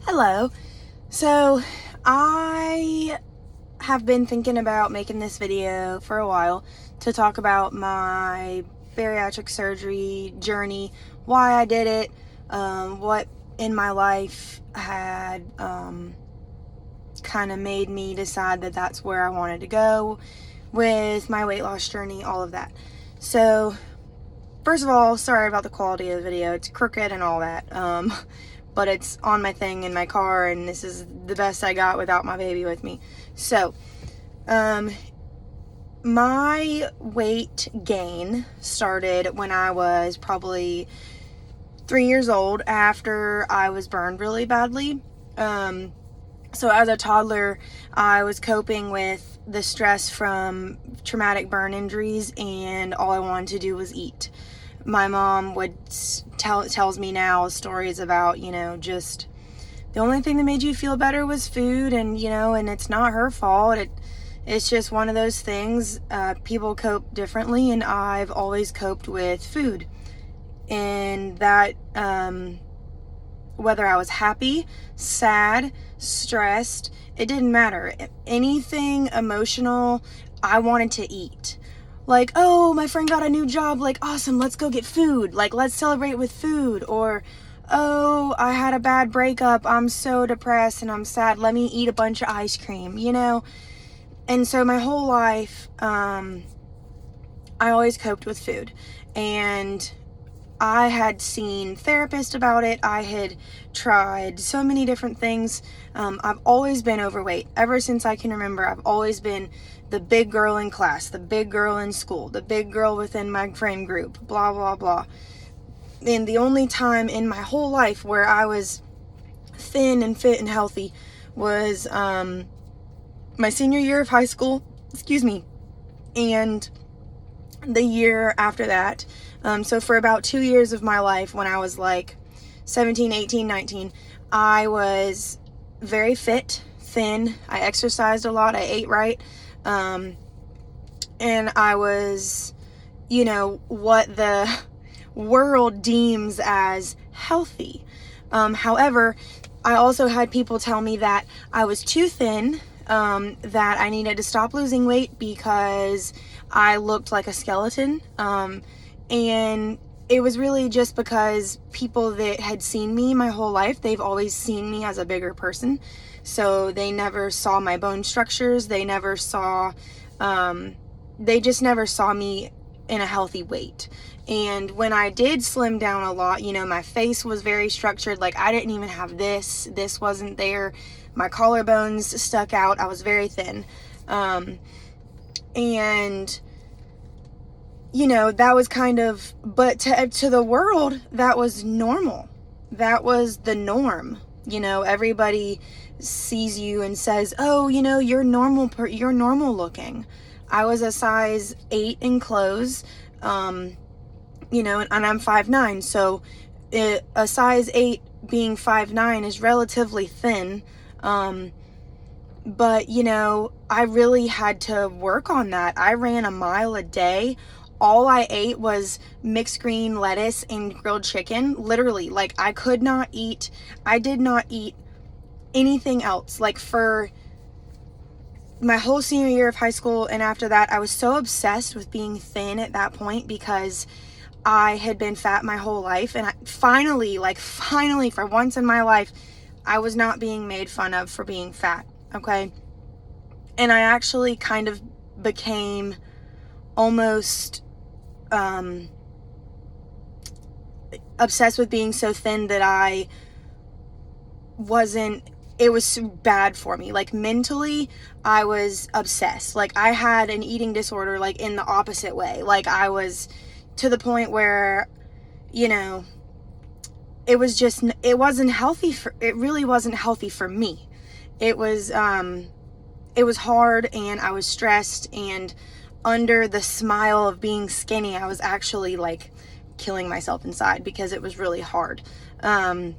Hello. So I have been thinking about making this video for a while to talk about my bariatric surgery journey, why I did it, what in my life had kind of made me decide that that's where I wanted to go with my weight loss journey, all of that. So first of all, sorry about the quality of the video. It's crooked and all that. But it's on my thing in my car, and this is the best I got without my baby with me. So, my weight gain started when I was probably 3 years old after I was burned really badly. So as a toddler, I was coping with the stress from traumatic burn injuries, and all I wanted to do was eat. My mom would tells me now stories about, just the only thing that made you feel better was food, and and it's not her fault. It's just one of those things. People cope differently, and I've always coped with food. And that, whether I was happy, sad, stressed, it didn't matter. Anything emotional, I wanted to eat. Like, oh, my friend got a new job, like, awesome, let's go get food, like, let's celebrate with food. Or, oh, I had a bad breakup, I'm so depressed and I'm sad, let me eat a bunch of ice cream, And so my whole life, I always coped with food. And I had seen therapists about it. I had tried so many different things. I've always been overweight. Ever since I can remember, I've always been the big girl in class, the big girl in school, the big girl within my friend group, blah, blah, blah. And the only time in my whole life where I was thin and fit and healthy was my senior year of high school, and the year after that. So for about 2 years of my life, when I was like 17, 18, 19, I was very fit, thin. I exercised a lot. I ate right. And I was, what the world deems as healthy. However, I also had people tell me that I was too thin, that I needed to stop losing weight because I looked like a skeleton. And it was really just because people that had seen me my whole life, they've always seen me as a bigger person. So they never saw my bone structures. They never saw, they just never saw me in a healthy weight. And when I did slim down a lot, my face was very structured. Like, I didn't even have this wasn't there. My collarbones stuck out. I was very thin. And that was kind of, but to the world, that was normal. That was the norm. Everybody sees you and says, oh, you're normal, you're normal looking. I was a size 8 in clothes, and I'm 5'9", so a size 8 being 5'9" is relatively thin. But I really had to work on that. I ran a mile a day. All I ate was mixed green lettuce and grilled chicken. Literally, like, I did not eat anything else. Like, for my whole senior year of high school and after that, I was so obsessed with being thin at that point because I had been fat my whole life. And finally, for once in my life, I was not being made fun of for being fat, okay? And I actually kind of became almost obsessed with being so thin that it was bad for me. Like, mentally, I was obsessed. Like, I had an eating disorder, like, in the opposite way. Like, I was to the point where, it wasn't healthy it really wasn't healthy for me. It was hard, and I was stressed, and under the smile of being skinny, I was actually like killing myself inside because it was really hard. And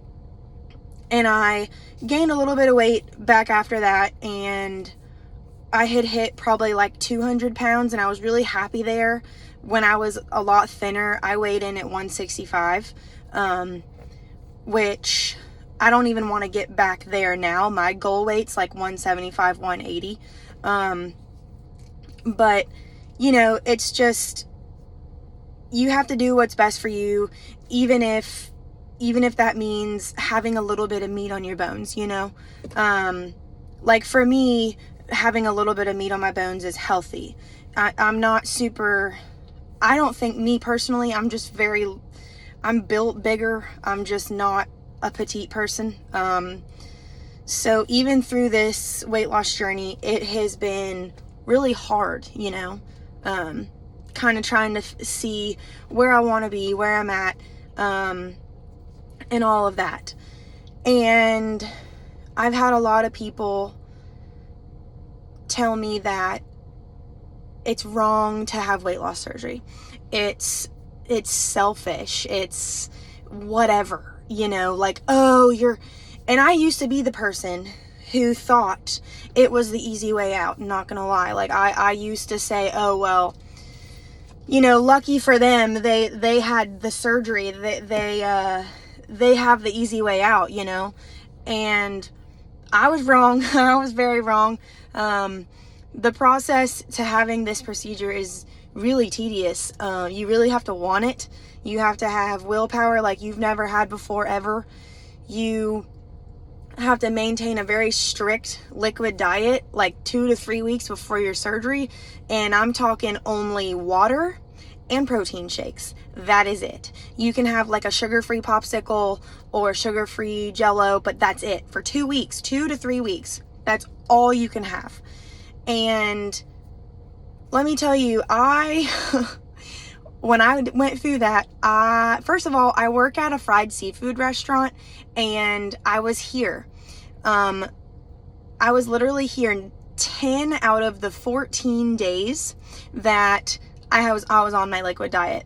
I gained a little bit of weight back after that, and I had hit probably like 200 pounds, and I was really happy there. When I was a lot thinner, I weighed in at 165, which I don't even want to get back there now. My goal weight's like 175, 180. But, you know, it's just, you have to do what's best for you, even if that means having a little bit of meat on your bones, you know? Like for me, having a little bit of meat on my bones is healthy. I'm not super, I don't think, me personally, I'm built bigger. I'm just not a petite person. So even through this weight loss journey, it has been really hard, you know, kind of trying to see where I want to be, where I'm at, and all of that. And I've had a lot of people tell me that it's wrong to have weight loss surgery. It's selfish. It's whatever, you know, like, oh, and I used to be the person who thought it was the easy way out. Not gonna lie. Like I used to say, oh, well, you know, lucky for them, they had the surgery, they have the easy way out, you know. And I was wrong. I was very wrong. The process to having this procedure is really tedious. You really have to want it. You have to have willpower like you've never had before, ever. You have to maintain a very strict liquid diet, like 2 to 3 weeks before your surgery. And I'm talking only water and protein shakes. That is it. You can have like a sugar-free popsicle or sugar-free Jello, but that's it for 2 weeks, 2 to 3 weeks. That's all you can have. And let me tell you, when I went through that, first of all, I work at a fried seafood restaurant, and I was here. I was literally here 10 out of the 14 days that I was on my liquid diet.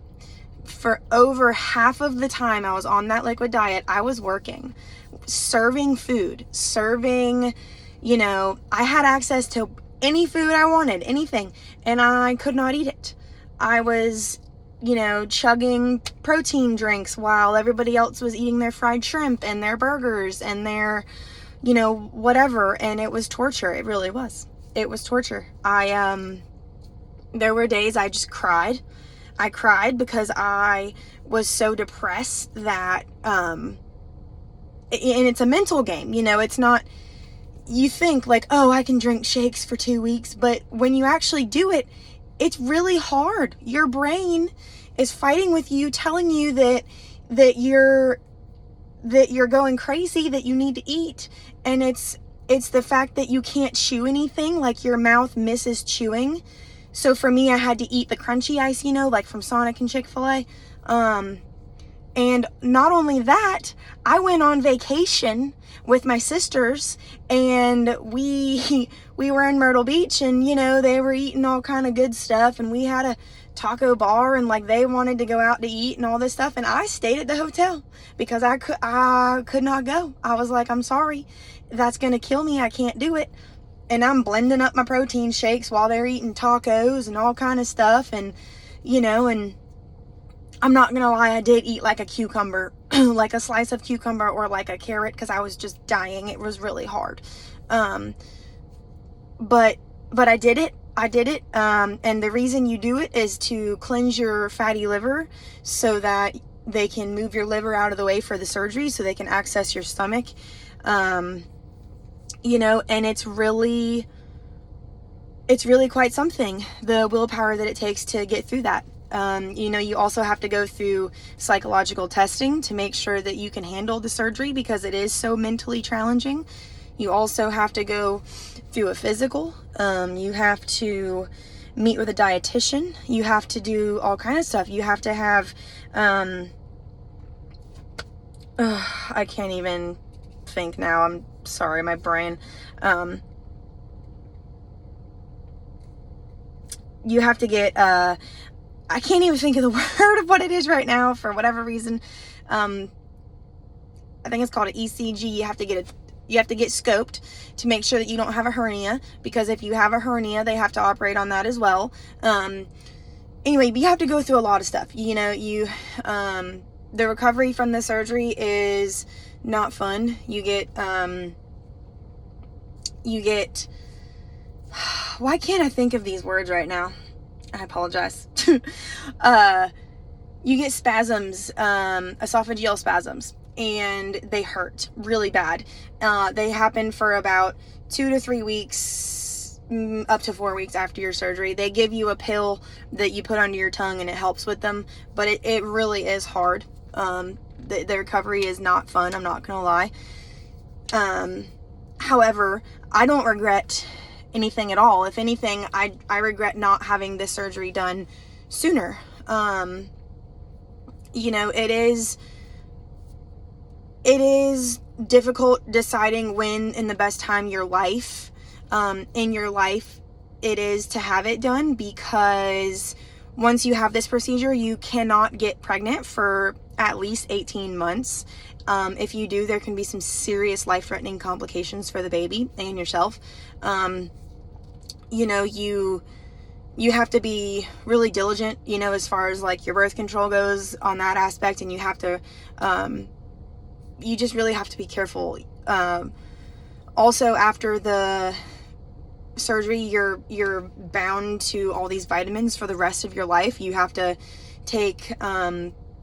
For over half of the time I was on that liquid diet, I was working, serving food, you know, I had access to any food I wanted, anything, and I could not eat it. I was, you know, chugging protein drinks while everybody else was eating their fried shrimp and their burgers and their, you know, whatever. And it was torture. It really was. It was torture. There were days I just cried. I cried because I was so depressed that, and it's a mental game, you know, it's not, you think like, oh, I can drink shakes for 2 weeks, but when you actually do it, it's really hard. Your brain is fighting with you, telling you that you're going crazy, that you need to eat. And it's the fact that you can't chew anything, like your mouth misses chewing. So for me, I had to eat the crunchy ice, you know, like from Sonic and Chick-fil-A. And not only that, I went on vacation with my sisters, and we were in Myrtle Beach, and, you know, they were eating all kind of good stuff, and we had a taco bar, and like they wanted to go out to eat and all this stuff, and I stayed at the hotel because I could not go. I was like, I'm sorry, that's gonna kill me. I can't do it. And I'm blending up my protein shakes while they're eating tacos and all kind of stuff, and, you know, and I'm not gonna lie, I did eat like a cucumber, like a slice of cucumber or like a carrot, because I was just dying. It was really hard. But I did it. And the reason you do it is to cleanse your fatty liver so that they can move your liver out of the way for the surgery so they can access your stomach. You know, and it's really quite something, the willpower that it takes to get through that. You know, you also have to go through psychological testing to make sure that you can handle the surgery, because it is so mentally challenging. You also have to go through a physical. You have to meet with a dietitian. You have to do all kinds of stuff. You have to have, I can't even think now. I'm sorry, my brain. You have to get, I can't even think of the word of what it is right now for whatever reason. I think it's called an ECG. You have to get scoped to make sure that you don't have a hernia, because if you have a hernia, they have to operate on that as well. Anyway, you have to go through a lot of stuff. You know, the recovery from the surgery is not fun. You get, why can't I think of these words right now? I apologize. You get spasms, esophageal spasms, and they hurt really bad. They happen for about 2 to 3 weeks, up to 4 weeks after your surgery. They give you a pill that you put under your tongue and it helps with them, but it really is hard. The recovery is not fun, I'm not gonna lie. However, I don't regret anything at all. If anything, I regret not having this surgery done sooner. You know, it is difficult deciding when in the best time in your life it is to have it done, because once you have this procedure, you cannot get pregnant for at least 18 months. If you do, there can be some serious life-threatening complications for the baby and yourself. You know, you have to be really diligent, you know, as far as like your birth control goes on that aspect, and you have to, you just really have to be careful. Also, after the surgery, you're bound to all these vitamins for the rest of your life. You have to take,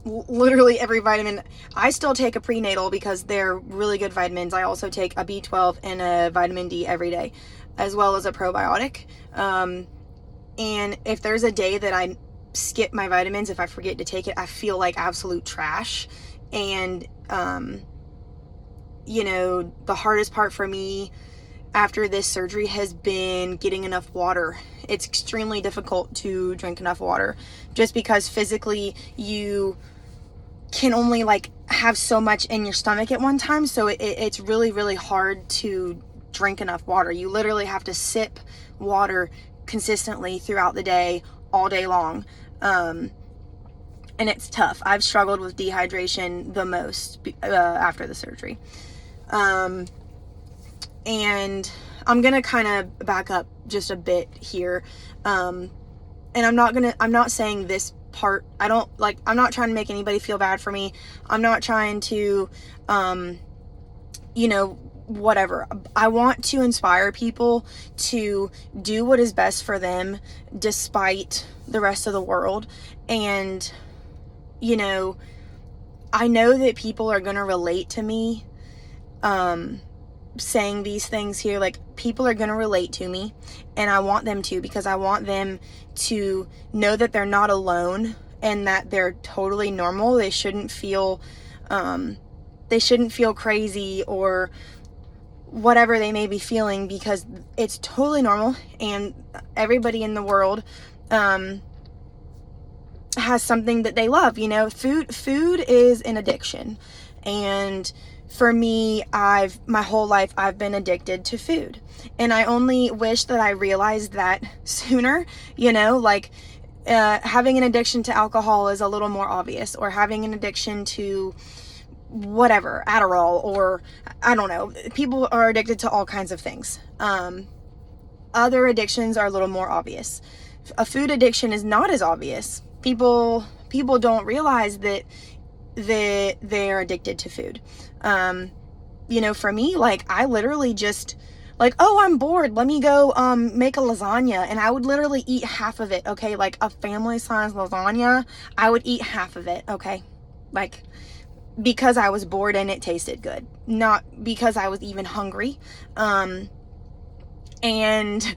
literally every vitamin. I still take a prenatal because they're really good vitamins. I also take a B12 and a vitamin D every day, as well as a probiotic. And if there's a day that I skip my vitamins, if I forget to take it, I feel like absolute trash. And, you know, the hardest part for me after this surgery has been getting enough water. It's extremely difficult to drink enough water, just because physically you can only like have so much in your stomach at one time. So it's really, really hard to drink enough water. You literally have to sip water consistently throughout the day, all day long. And it's tough. I've struggled with dehydration the most after the surgery. And I'm gonna kind of back up just a bit here. And I'm not saying this part, I'm not trying to make anybody feel bad for me. I'm not trying to, you know, whatever. I want to inspire people to do what is best for them despite the rest of the world. And, you know, I know that people are going to relate to me, saying these things here. Like, people are going to relate to me, and I want them to, because I want them to know that they're not alone and that they're totally normal. They shouldn't feel crazy or whatever they may be feeling, because it's totally normal, and everybody in the world has something that they love. You know, food is an addiction, and for me, my whole life I've been addicted to food, and I only wish that I realized that sooner. You know, like having an addiction to alcohol is a little more obvious, or having an addiction to whatever, Adderall, or I don't know. People are addicted to all kinds of things. Other addictions are a little more obvious. A food addiction is not as obvious. People don't realize that they're addicted to food. You know, for me, like, I literally just, like, oh, I'm bored, let me go make a lasagna, and I would literally eat half of it, okay? Like, a family size lasagna, I would eat half of it, okay? Like, because I was bored and it tasted good, not because I was even hungry. And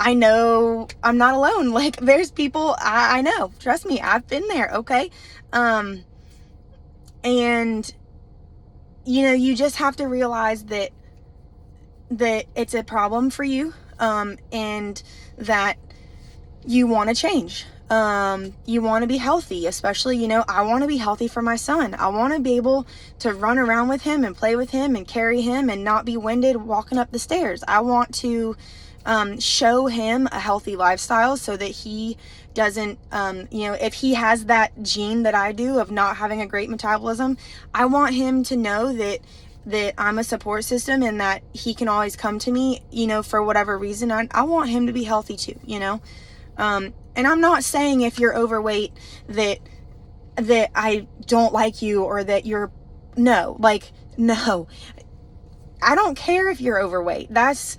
I know I'm not alone. Like, there's people, I know, trust me, I've been there, okay? And, you know, you just have to realize that it's a problem for you, and that you want to change. You want to be healthy, especially, you know, I want to be healthy for my son. I want to be able to run around with him and play with him and carry him and not be winded walking up the stairs. I want to show him a healthy lifestyle so that he doesn't, you know, if he has that gene that I do of not having a great metabolism, I want him to know that I'm a support system and that he can always come to me, you know, for whatever reason. I want him to be healthy too, you know. And I'm not saying if you're overweight that I don't like you, or that you're, no, like, No, I don't care if you're overweight. That's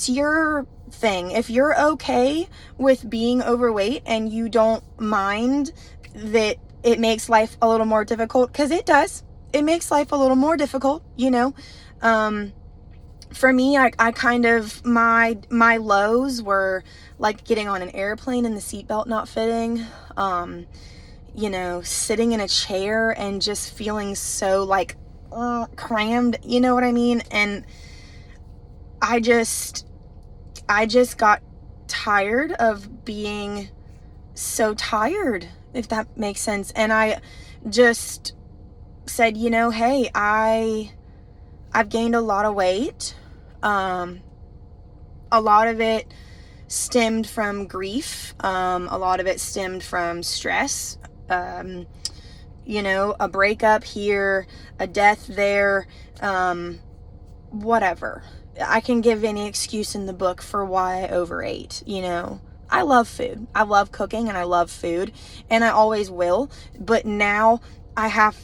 your thing. If you're okay with being overweight and you don't mind that it makes life a little more difficult, because it does. It makes life a little more difficult, you know. For me, I kind of, my lows were like getting on an airplane and the seatbelt not fitting, you know, sitting in a chair and just feeling so like crammed, you know what I mean? And I just got tired of being so tired, if that makes sense. And I just said, you know, hey, I've gained a lot of weight. A lot of it stemmed from grief. A lot of it stemmed from stress. You know, a breakup here, a death there, whatever. I can give any excuse in the book for why I overate, you know. I love food. I love cooking and I love food, and I always will. But now I have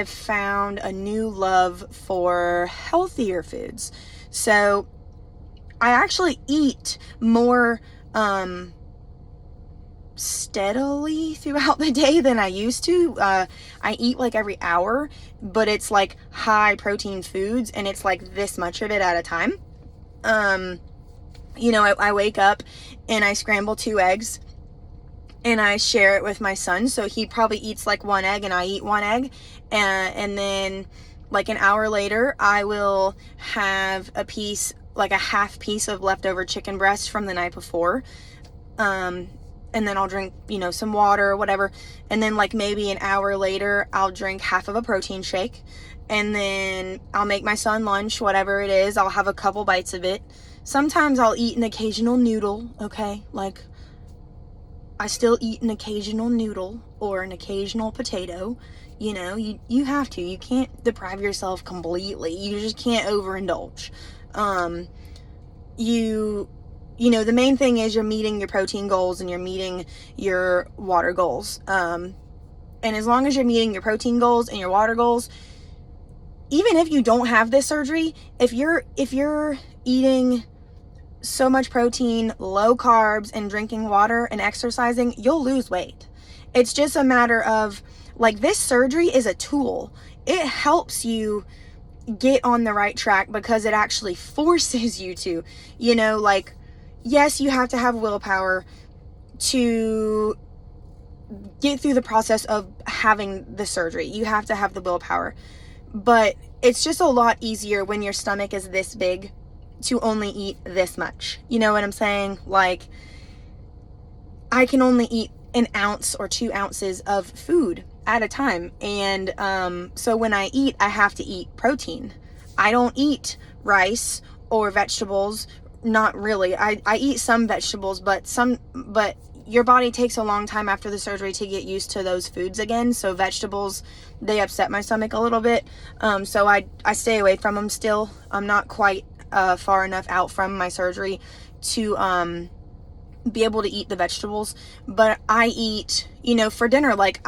found a new love for healthier foods. So I actually eat more steadily throughout the day than I used to. I eat like every hour, but it's like high protein foods, and it's like this much of it at a time. You know, I wake up and I scramble 2 eggs and I share it with my son. So he probably eats like 1 egg and I eat 1 egg. And then like an hour later, I will have a piece, like a half piece of leftover chicken breast from the night before. And then I'll drink, you know, some water or whatever. And then like maybe an hour later, I'll drink half of a protein shake. And then I'll make my son lunch, whatever it is. I'll have a couple bites of it. Sometimes I'll eat an occasional noodle, okay? Like, I still eat an occasional noodle or an occasional potato. You know, you have to. You can't deprive yourself completely. You just can't overindulge. You know, the main thing is you're meeting your protein goals and you're meeting your water goals. And as long as you're meeting your protein goals and your water goals, even if you don't have this surgery, if you're eating so much protein, low carbs, and drinking water and exercising, you'll lose weight. It's just a matter of, like, this surgery is a tool. It helps you get on the right track because it actually forces you to, you know, like, yes, you have to have willpower to get through the process of having the surgery. You have to have the willpower, but it's just a lot easier when your stomach is this big to only eat this much. You know what I'm saying? Like, I can only eat an ounce or 2 ounces of food at a time. And so when I eat, I have to eat protein. I don't eat rice or vegetables. Not really. I eat some vegetables, but your body takes a long time after the surgery to get used to those foods again. So vegetables, they upset my stomach a little bit. So I stay away from them still. I'm not quite far enough out from my surgery to be able to eat the vegetables. But I eat, you know, for dinner, like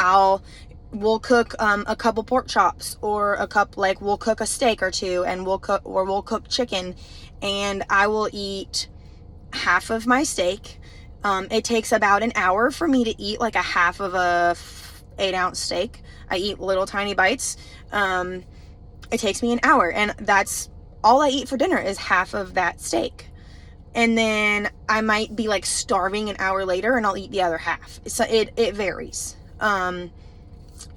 we'll cook a couple pork chops, or we'll cook a steak or 2, and we'll cook chicken, and I will eat half of my steak. It takes about an hour for me to eat like a half of a 8-ounce steak. I eat little tiny bites. It takes me an hour, and that's all I eat for dinner is half of that steak. And then I might be like starving an hour later and I'll eat the other half. So it varies.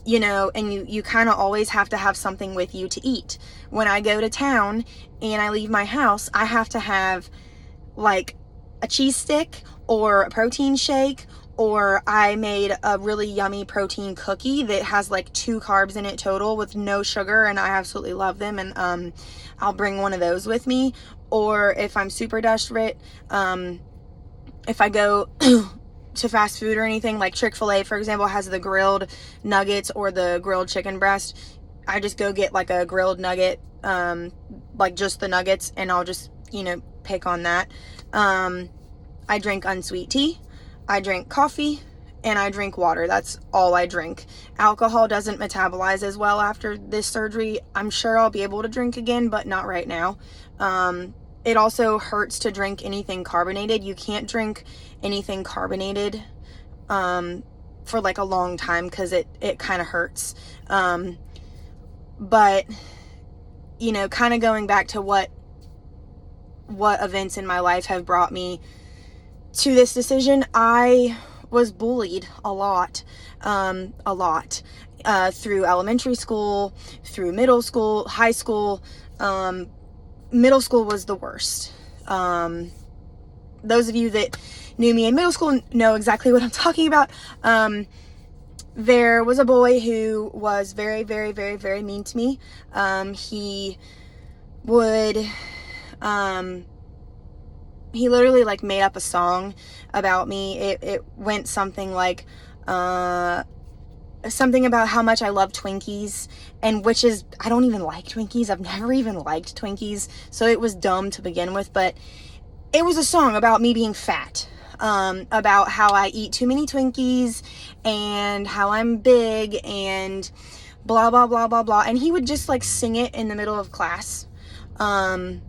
You know, and you kind of always have to have something with you to eat. When I go to town and I leave my house, I have to have like a cheese stick or a protein shake, or I made a really yummy protein cookie that has like 2 carbs in it total with no sugar, and I absolutely love them, and I'll bring one of those with me. Or if I'm super desperate, if I go to fast food or anything, like Chick-fil-A, for example, has the grilled nuggets or the grilled chicken breast, I just go get like a grilled nugget, like just the nuggets, and I'll just, you know, pick on that. I drink unsweet tea. I drink coffee, and I drink water. That's all I drink. Alcohol doesn't metabolize as well after this surgery. I'm sure I'll be able to drink again, but not right now. It also hurts to drink anything carbonated. You can't drink anything carbonated for like a long time because it kind of hurts. But, you know, kind of going back to what events in my life have brought me to this decision, I was bullied a lot, through elementary school, through middle school, high school. Middle school was the worst. Those of you that knew me in middle school know exactly what I'm talking about. There was a boy who was very, very, very, very mean to me. He would, he literally like made up a song about me. It went something like, something about how much I love Twinkies, and which is, I don't even like Twinkies. I've never even liked Twinkies, so it was dumb to begin with, but it was a song about me being fat, about how I eat too many Twinkies, and how I'm big, and blah, blah, blah, blah, blah, and he would just, like, sing it in the middle of class, and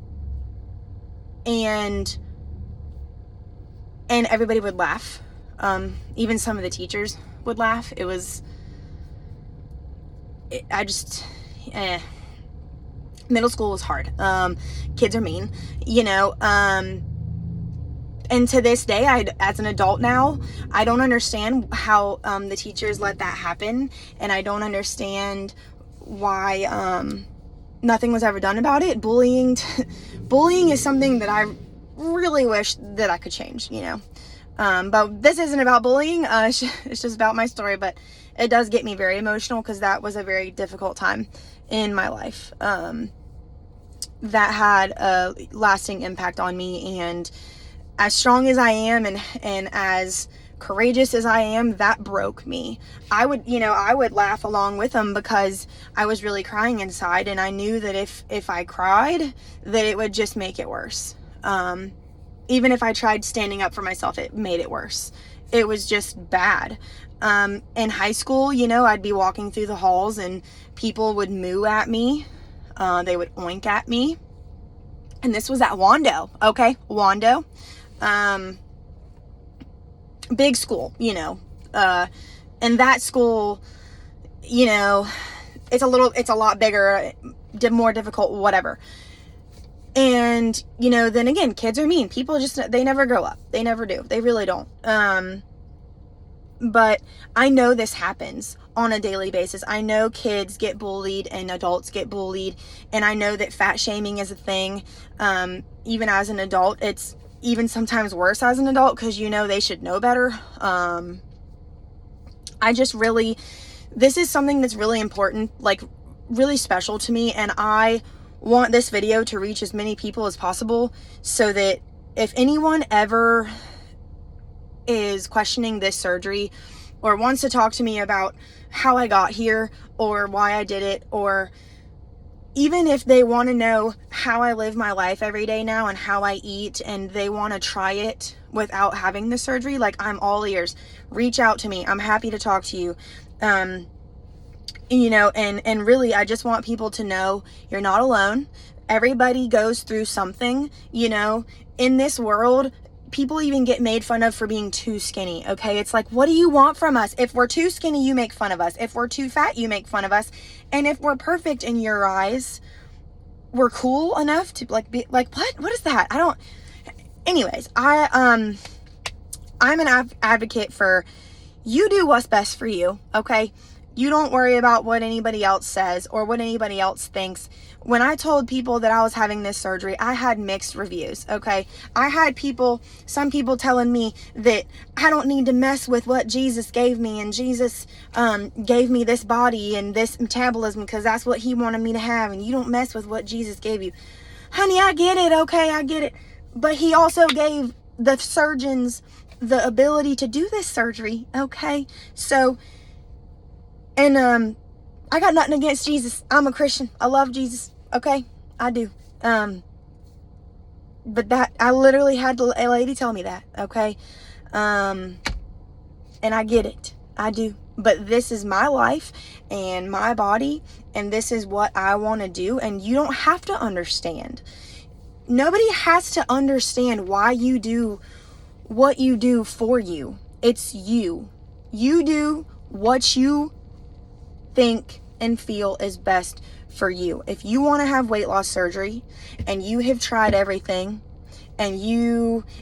everybody would laugh, even some of the teachers would laugh. It was, middle school was hard. Kids are mean, you know, and to this day, as an adult now, I don't understand how, the teachers let that happen, and I don't understand why, nothing was ever done about it. Bullying is something that I really wish that I could change, you know, but this isn't about bullying, it's just about my story, but it does get me very emotional, because that was a very difficult time in my life, that had a lasting impact on me, and as strong as I am, and as courageous as I am, that broke me. I would laugh along with them, because I was really crying inside, and I knew that if I cried, that it would just make it worse. Even if I tried standing up for myself, it made it worse. It was just bad. In high school, you know, I'd be walking through the halls, and people would moo at me. They would oink at me. And this was at Wando, okay? Wando. Big school, you know. And that school, you know, it's a lot bigger, more difficult, whatever. And, you know, then again, kids are mean. People they never grow up. They never do. They really don't. But I know this happens on a daily basis. I know kids get bullied and adults get bullied. And I know that fat shaming is a thing. Even as an adult, it's even sometimes worse as an adult, because, you know, they should know better. This is something that's really important, like really special to me. And I want this video to reach as many people as possible, so that if anyone ever is questioning this surgery, or wants to talk to me about how I got here, or why I did it, or even if they want to know how I live my life every day now, and how I eat, and they want to try it without having the surgery, like, I'm all ears. Reach out to me. I'm happy to talk to you. You know, and really, I just want people to know you're not alone. Everybody goes through something, you know, in this world. People even get made fun of for being too skinny, okay? It's like, what do you want from us? If we're too skinny, you make fun of us. If we're too fat, you make fun of us. And if we're perfect in your eyes, we're cool enough to, like, be like, what is that? Anyways, I'm an advocate for, you do what's best for you, okay? You don't worry about what anybody else says or what anybody else thinks. When I told people that I was having this surgery, I had mixed reviews, okay? I had some people telling me that I don't need to mess with what Jesus gave me, and Jesus gave me this body and this metabolism because that's what he wanted me to have, and you don't mess with what Jesus gave you. Honey, I get it, okay? I get it. But he also gave the surgeons the ability to do this surgery, okay? So, and I got nothing against Jesus. I'm a Christian. I love Jesus, okay? I do. But that, I literally had a lady tell me that, okay? And I get it. I do. But this is my life and my body, and this is what I want to do, and you don't have to understand. Nobody has to understand why you do what you do for you. It's you. You do what you think and feel is best for you. If you want to have weight loss surgery and you have tried everything, and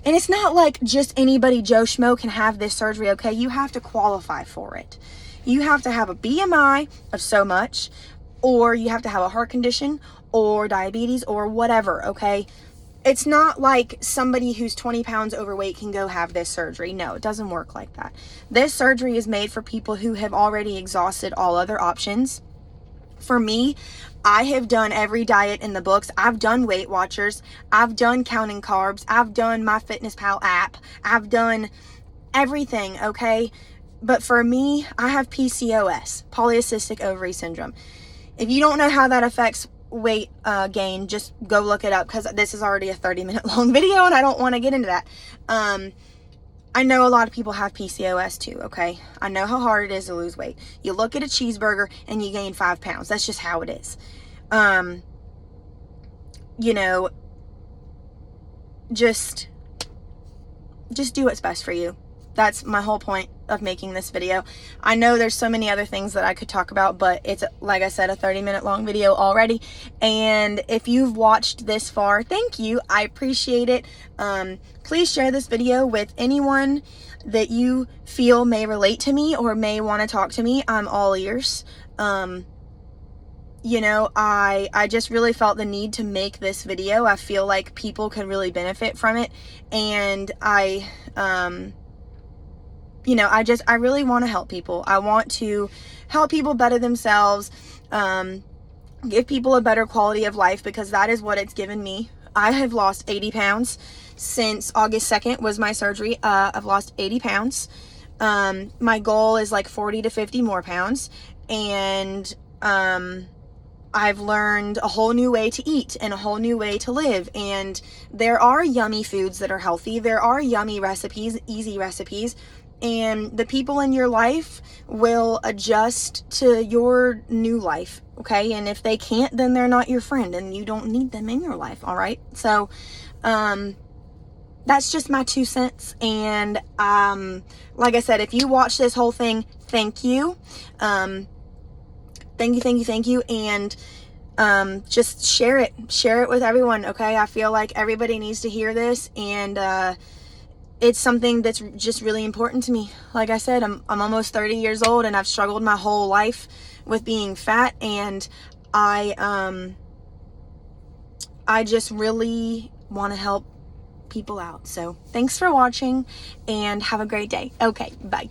it's not like just anybody Joe Schmo can have this surgery, okay? You have to qualify for it. You have to have a BMI of so much, or you have to have a heart condition or diabetes or whatever, okay? It's not like somebody who's 20 pounds overweight can go have this surgery. No, it doesn't work like that. This surgery is made for people who have already exhausted all other options. For me, I have done every diet in the books. I've done Weight Watchers. I've done counting carbs. I've done MyFitnessPal app. I've done everything, okay? But for me, I have PCOS, polycystic ovary syndrome. If you don't know how that affects weight gain, just go look it up, because this is already a 30-minute long video and I don't want to get into that. I know a lot of people have PCOS too, okay? I know how hard it is to lose weight. You look at a cheeseburger and you gain 5 pounds. That's just how it is. You know, just do what's best for you. That's my whole point of making this video. I know there's so many other things that I could talk about, but it's, like I said, a 30-minute long video already. And if you've watched this far, thank you. I appreciate it. Please share this video with anyone that you feel may relate to me or may want to talk to me. I'm all ears. You know, I just really felt the need to make this video. I feel like people could really benefit from it. And you know, I really want to help people. I want to help people better themselves, give people a better quality of life, because that is what it's given me. I have lost 80 pounds since August 2nd was my surgery. I've lost 80 pounds. My goal is like 40 to 50 more pounds. And I've learned a whole new way to eat and a whole new way to live. And there are yummy foods that are healthy. There are yummy recipes, easy recipes. And the people in your life will adjust to your new life, okay? And if they can't, then they're not your friend and you don't need them in your life, all right? So, that's just my 2 cents. And, like I said, if you watch this whole thing, thank you. Thank you. And, just share it with everyone, okay? I feel like everybody needs to hear this, and, it's something that's just really important to me. Like I said, I'm almost 30 years old and I've struggled my whole life with being fat, and I just really want to help people out. So thanks for watching and have a great day. Okay, bye.